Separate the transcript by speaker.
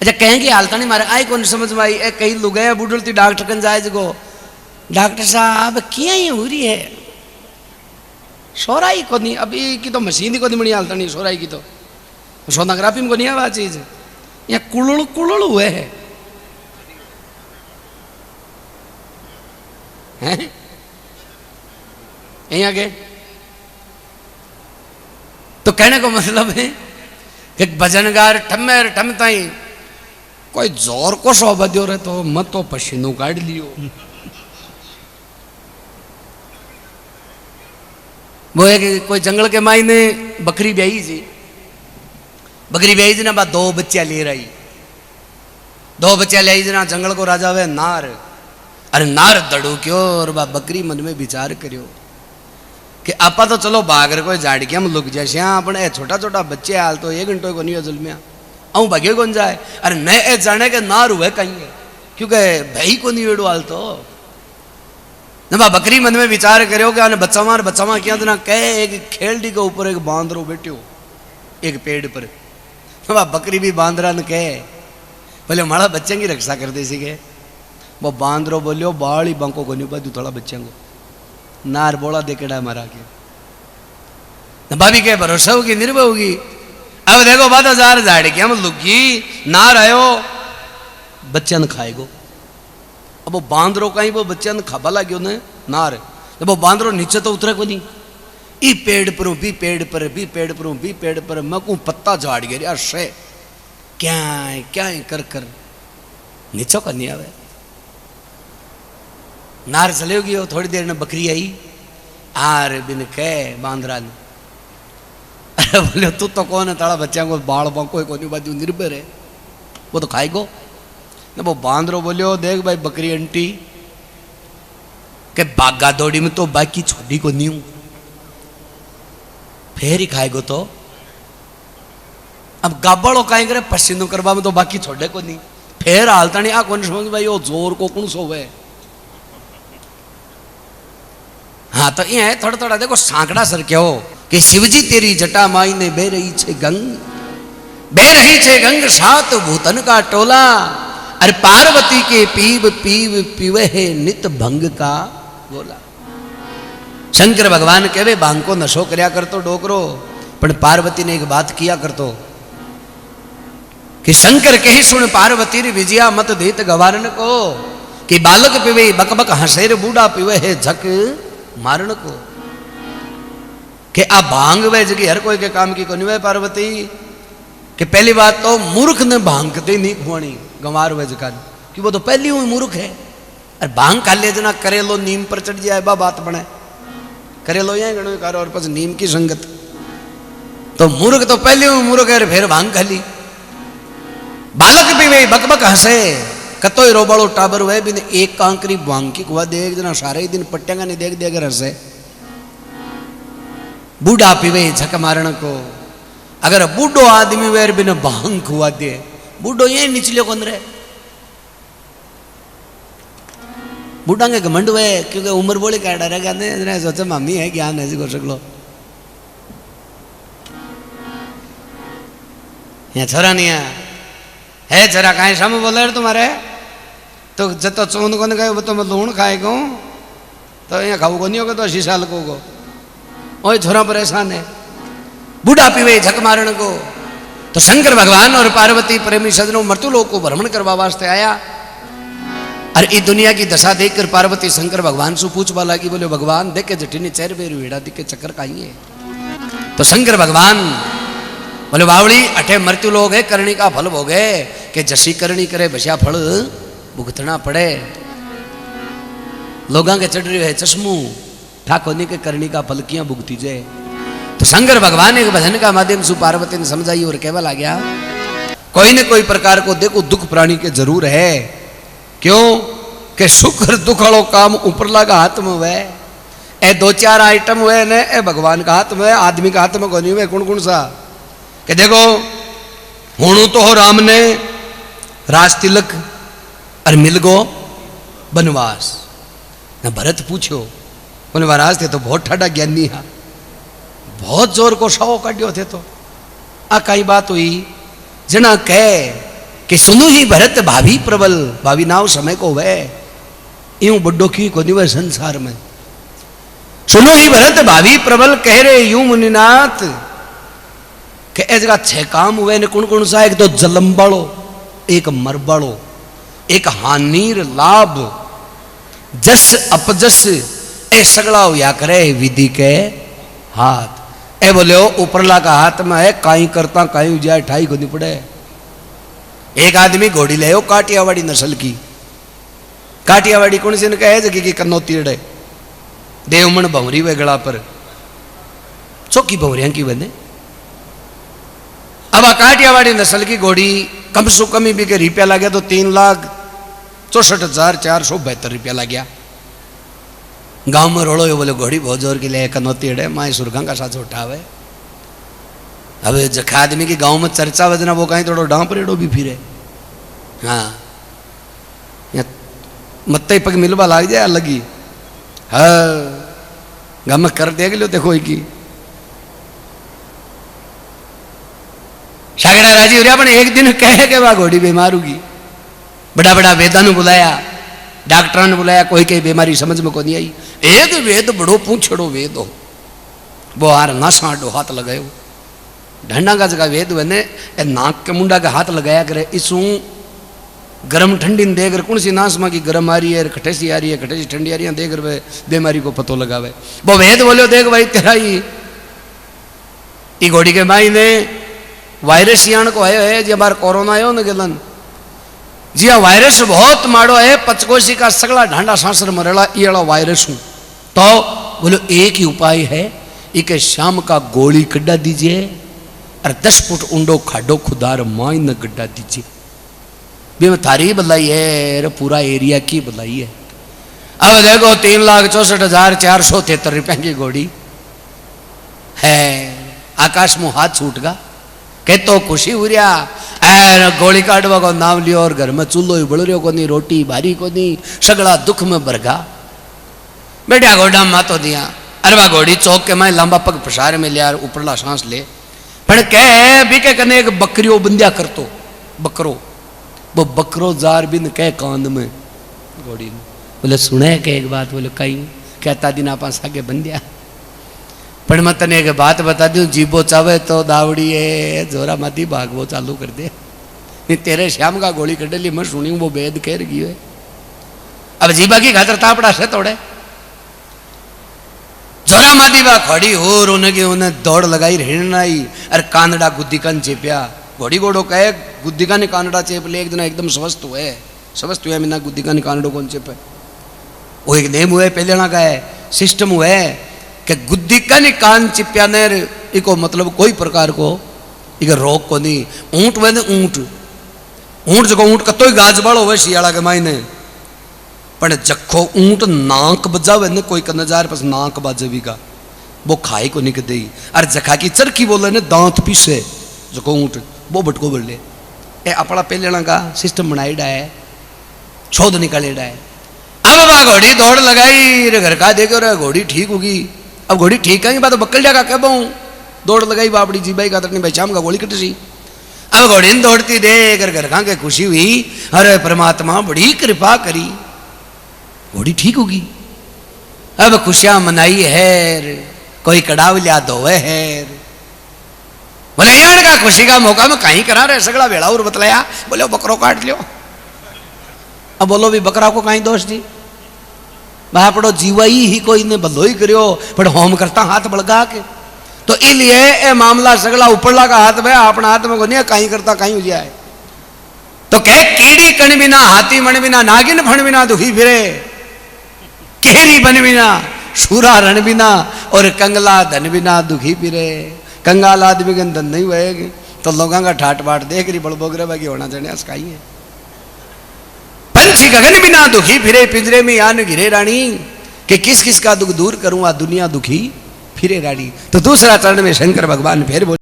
Speaker 1: अच्छा कहेंगे हालता नहीं मारे आई कौन समझ में आई कई लोग गए बुढ़ती डॉक्टर कन जाए जगो डॉक्टर साहब क्या ही हो रही है सोराई को नहीं अभी की तो मशीन ही को नहीं बनी हालता नहीं सोराई की तो सोनोग्राफी में को नहीं है वह चीज यहाँ कुलड़ कुलड़ हुए है यहाँ के तो कहने को मतलब है कि भजनगार ठम्मेर ठमताई कोई जोर को शोभा दियो रे तो मत तो पसीनो काट लियो वो है कि कोई जंगल के माई ने बकरी ब्याई जी ना बाद 2 बच्चा ले रही 2 बच्चा ले आई जी ना जंगल को राजा वे नार अरे नार दड़ू क्यों और बा बकरी मन में विचार करियो कि आपा तो चलो बागर कोई झाड़किया में लुक जाए अपने छोटा छोटा बच्चे हाल तो 1 घंटो को नहीं जुलमिया आऊँ भाग्य कौन जाए अरे मैं ए जाने के नार हुए कहीं क्योंकि भाई को नहीं वेड़ो हाल तो ना बकरी मन में विचार करो कि बच्चा मार क्या ना कह एक खेलडी के ऊपर एक बांदरो बैठो एक पेड़ पर ना बकरी भी बांदरा ने कहे बोले माड़ा बच्चे की रक्षा करते सीखे वो बांदरो बोलियो बाल ही बांको को नहीं बाजू थोड़ा बच्चे को नार बोला देखेड़ा मारा के भाभी के भरोसा होगी निर्भय होगी अब देखो बात 1000 झाड़ी क्या मतलब लुकी नार आयो बच्चा ने खाएगो अब वो बांदरो का ही वो बच्चा ने खाबा लाग्यो ने नार जब वो बांदरो नीचे तो उतरे को नहीं ई पेड़ पर भी पेड़ पर भी पेड़ पर भी पेड़ पर मैं को पत्ता झाड़ गया शे क्या क्या कर कर नीचे का नहीं आवे नार चले गयो थोड़ी देर में बकरी आई आर बिन कह बांदरा ने अरे बोले तू तो कौन है ताड़ा बच्चा को बाल बांको को नहीं बाजू निर्भर है वो तो खाएगो ना वो बांदरो बोलियो देख भाई बकरी आंटी के बागा दौड़ी में तो बाकी छोड़ी को नहीं हूं फिर ही खाएगो तो अब गाबड़ो कहीं करे पसीनो करवा में तो बाकी छोड़े को नहीं फिर हालता नहीं आ कौन समझ भाई वो जोर को कौन सोवे हाँ तो ये थोड़ा थोड़ा देखो सांकड़ा सर क्या हो कि शिवजी तेरी जटा माई ने बह रही छे गंग 7 भूतन का टोला अरे पार्वती के पीव पीव पीवे है नित भंग का बोला शंकर भगवान कहवे भांग को नशो करया करतो डोकरो पण पार्वती ने एक बात किया करतो कि शंकर कही सुन पार्वती री विजया मत देत गवारन को कि बालक पीवे बकबक हंसेर बूढ़ा पीवे है झक मारण को कि आ भांग वे जगह हर कोई के काम की को नहीं वे पार्वती कि पहली बात तो मूर्ख ने भांग कते नहीं खुआनी गंवार वे जगह कि वो तो पहली हुई मूर्ख है अरे भांग खा ले जना करेलो नीम पर चढ़ जाए बा बात बने करेलो यहाँ गणो कारो और पास नीम की संगत तो मूर्ख तो पहली हुई मूर्ख है फिर भांग खा ली बालक भी वे बकबक हंसे कतो रोबाड़ो टाबर हुए भी एक कांकरी भांग की खुआ देख जना सारे ही दिन पट्टेगा नहीं देख देकर हंसे बूढ़ा पीवे झक मारण को अगर बूढ़ो आदमी वेर बिना भांग खुआ दे बूढ़ो ये निचले कौन रहे बूढ़ा के घमंड हुए क्योंकि उम्र बोली क्या डरेगा नहीं सोचा मम्मी है ज्ञान ऐसी कर सकलो यहाँ छोरा नहीं है छोरा कहीं सामने बोले तुम्हारे तो जब चौन को नहीं खाए तो मैं लूण खाएगा तो यहाँ खाऊ को नहीं होगा तो 80 साल को ओए छोरा परेशान है बूढ़ा पीवे झक मारण को तो शंकर भगवान और पार्वती प्रेमी सजनों मृत्यु लोक को भ्रमण करवा वास्ते आया और इस दुनिया की दशा देखकर पार्वती शंकर भगवान से पूछवा लगी बोले भगवान देखे जटिनी चेर बेर वेड़ा दिखे चक्कर खाइए तो शंकर भगवान बोले बावड़ी अठे मृत्यु लोग है करणी का फल भोगे कि जसी करणी करे बसिया फल भुगतना पड़े लोगों के चढ़ रही है चश्मू ठाकोनी के करणी का फल किया भुगती जाए तो शंकर भगवान एक भजन का माध्यम से पार्वती ने समझाई और केवल आ गया कोई न कोई प्रकार को देखो दुख प्राणी के जरूर है क्यों कि सुख और दुख वालों काम ऊपर लगा हाथ में हुए ए 2-4 आइटम हुए ने ए भगवान का हाथ में आदमी का हाथ में कोनी हुए कौन कौन सा कि देखो हूणु तो हो राम ने राज तिलक और मिल गो बनवास न भरत पूछो बोले महाराज थे तो बहुत ठाडा ज्ञानी हा बहुत जोर को शव काटियो थे तो आ कई बात हुई जना कह कि सुनो ही भरत भावी प्रबल, भावी नाव समय को वह यूं बड्डो की को निवे संसार में। सुनो ही भरत भावी प्रबल कह रहे यूं मुनिनाथ कि ए जगह छह काम हुए ने कौन कौन सा? एक तो जलम बाड़ो, एक मर बाड़ो, एक हानिर लाभ, जस अपजस ए सगड़ा या करे विधि के हाथ। ए बोले ऊपरला का हाथ में है, काई करता काई उजाय ठाई को नहीं पड़े। एक आदमी घोड़ी ले काटियावाड़ी नस्ल की। काटियावाड़ी कौन सी कहे जगह की कन्नौतीड़ है, देवमन भंवरी वे गला पर चौकी भंवरिया की बने। अब काटियावाड़ी नस्ल की घोड़ी कम से कम भी के रुपया लगे तो 3,64,472 रुपया लग गया। गांव में रोड़ो बोले घोड़ी बहुत जोर की ले कन्नौतीड़ है, माए सुरखा का साथ उठावे। अब जखा आदमी की गांव में चर्चा वजना वो कहीं थोड़ा डांप रेडो भी फिरे। हाँ मत पग मिलवा लाग जाए लगी। हाँ गांव में कर देख लो देखो की सागड़ा राजी हो रहा। पर एक दिन कहे के वह घोड़ी बीमार होगी। बड़ा बड़ा वेदा ने बुलाया, डॉक्टर ने बुलाया, कोई कई बीमारी समझ में को नहीं आई। एक वेद बड़ो पूछड़ो वेद हो वो हार ना साडो हाथ लगायो ढंडा का जगह वेद बने नाक के मुंडा का हाथ लगाया करे। इसू गर्म ठंडी देख कर कौन सी नासमा की गर्म आ रही है, खटेसी आ रही है, खटेसी ठंडी आ रही है, देख कर बीमारी को पतो लगावे। वो वेद बोलो देख भाई तेरा ही घोड़ी के भाई ने वायरस यान को आयो है जी बार कोरोना आयो न गलन जी हाँ वायरस बहुत माड़ो है। पचकोशी का सगला ढांडा सांसर मरेला ये वायरस हूं। तो बोलो एक ही उपाय है, एक शाम का गोली कड्डा दीजिए और 10 फुट ऊंडो खाडो खुदार माई न गड्ढा दीजिए। भी मैं थारी बदलाई है, पूरा एरिया की बदलाई है। अब देखो 3,64,473 रुपया की घोड़ी है। आकाश में हाथ छूट गा के तो खुशी हो रहा गोली काटवा को नाम लियो और घर में चूल्हो ही बड़ रहो को नहीं, रोटी भारी को नहीं, सगड़ा दुख में भरगा। बेटा घोड़ा मातो दिया अरे वह घोड़ी चौक के मैं लंबा पग पसार में लिया ऊपरला सांस ले। पर कह भी के कने एक बकरियों बंदिया कर तो बकरो वो बकरो जार बिन कह कांद में घोड़ी ने बोले सुने के एक बात बोले कहीं कहता दिन आप आगे बंदिया। पर मैं तने एक बात बता दूं जीबो चावे तो दावड़ी है जोरा माती भागवो चालू कर दे। नहीं तेरे श्याम का गोली कटली मैं सुनी वो बेद कह रही है। अब जीबा की खातर तापड़ा से तोड़े जोरा माती बा खड़ी हो रोने की उन्हें दौड़ लगाई रहना ही अरे कानड़ा गुद्दी कन चेपिया। घोड़ी घोड़ो कहे गुद्दी का ने कानड़ा चेप ले एक दिन एकदम स्वस्थ हुए मिना गुद्दी का ने कानड़ो कौन चेपे। वो एक नेम हुए पहले ना का है सिस्टम हुए कि गुद्दी का ने कान चिप्या ने इको मतलब कोई प्रकार को इक रोग को नहीं। ऊंट वे ऊंट जगह ऊंट कतो ही गाज बाड़ो हुए शियाला के मायने पर जखो ऊंट नाक बजावे ने कोई नजार पास नाक बाजेवी का वो खाई को निक दे और जखा की चरखी बोले ने दांत पीसे जको ऊंट वो बटको बोल ले ए अपना पहले का सिस्टम बनाईडा है शोध निकालेडा है। अब वह घोड़ी दौड़ लगाई घर का देखो रे घोड़ी ठीक होगी। अब घोड़ी ठीक है बात बक्कल जागा कह बहु दौड़ लगाई बापड़ी जी भाई का तक नहीं भाई शाम का गोली कट सी। अब घोड़ी ने दौड़ती देख घर खा के खुशी हुई अरे परमात्मा बड़ी कृपा करी घोड़ी ठीक होगी। अब खुशियां मनाई है कोई कड़ाव लिया धोवे है बोले यार का खुशी का मौका में कहीं करा रहे सगड़ा बेड़ा और बतलाया बोले बकरो काट लियो। अब बोलो भी बकरा को कहीं दोष दी बापड़ो जीवाई ही कोई ने भलो ही करियो पर होम करता हाथ बड़गा के तो इसलिए ए मामला सगला ऊपरला का हाथ में अपना हाथ में को नहीं कहीं करता कहीं हो जाए। तो कह कीड़ी कण बिना हाथी मन बिना नागिन फण बिना दुखी फिरे केरी बन बिना सूरा रण बिना और कंगला धन बिना दुखी फिरे। कंगाल आदमी के धन नहीं हुए तो लोगों का ठाट बाट देख रही बड़बोगरे बाकी होना चाहिए अस्काई है। पंछी गगन बिना दुखी फिरे पिंजरे में आन घिरे रानी कि किस का दुख दूर करूंगा दुनिया दुखी फिरे रानी। तो दूसरा चरण में शंकर भगवान फिर बोले